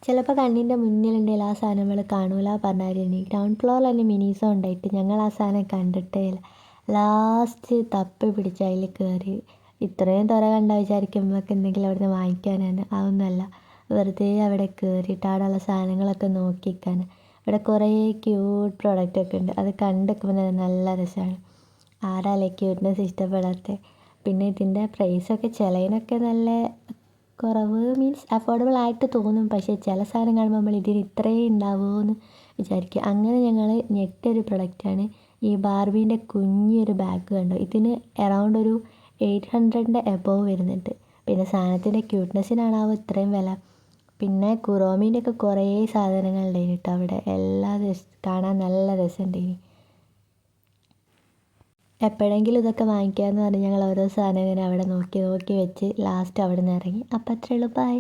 ചിലപ്പോൾ കണ്ണിൻ്റെ മുന്നിലുണ്ടെങ്കിൽ ആ സാധനം നമ്മൾ കാണൂല പറഞ്ഞാൽ ഗ്രൗണ്ട് ഫ്ലോറിൽ തന്നെ മിനീസോ ഉണ്ടായിട്ട് ഞങ്ങൾ ആ സാധനം കണ്ടിട്ടേ ഇല്ല. ലാസ്റ്റ് തപ്പി പിടിച്ച് അതിൽ കയറി. ഇത്രയും തുറ കണ്ട വിചാരിക്കും നമുക്ക് എന്തെങ്കിലും അവിടുന്ന് വാങ്ങിക്കാനാണ്. അതൊന്നുമല്ല, വെറുതെ അവിടെ കയറിയിട്ട് അവിടെയുള്ള സാധനങ്ങളൊക്കെ നോക്കിക്കാൻ. ഇവിടെ കുറേ ക്യൂട്ട് പ്രോഡക്റ്റൊക്കെ ഉണ്ട്. അത് കണ്ടിരിക്കുമ്പോൾ തന്നെ നല്ല രസമാണ്. ആരാല്ലേ ക്യൂട്ട്നെസ് ഇഷ്ടപ്പെടാത്ത. പിന്നെ ഇതിൻ്റെ പ്രൈസൊക്കെ ചിലതിനൊക്കെ നല്ല കുറവ് മീൻസ് അഫോർഡബിൾ ആയിട്ട് തോന്നും. പക്ഷേ ചില സാധനം കാണുമ്പോൾ നമ്മൾ ഇതിന് ഇത്രയും ഉണ്ടാവുമോ എന്ന് വിചാരിക്കുക. അങ്ങനെ ഞങ്ങൾ ഞെട്ടിയൊരു പ്രൊഡക്റ്റാണ് ഈ ബാർബീൻ്റെ കുഞ്ഞൊരു ബാഗ്. കണ്ടോ, ഇതിന് അറൗണ്ട് ഒരു 800ൻ്റെ എബോവ് വരുന്നുണ്ട്. പിന്നെ സാധനത്തിൻ്റെ ക്യൂട്ട്നെസ്സിനാണാവോ ഇത്രയും വില. പിന്നെ കുറോമീൻ്റെ ഒക്കെ കുറേ സാധനങ്ങളുണ്ടായിന് കേട്ടോ അവിടെ. എല്ലാം കാണാൻ നല്ല രസമുണ്ടായിന്. എപ്പോഴെങ്കിലും ഇതൊക്കെ വാങ്ങിക്കാമെന്ന് പറഞ്ഞ് ഞങ്ങൾ ഓരോ സാധനം ഇങ്ങനെ അവിടെ നോക്കി നോക്കി വെച്ച് ലാസ്റ്റ് അവിടെ നിന്ന് ഇറങ്ങി. അപ്പം അത്രയേ ഉള്ളൂ. ബൈ.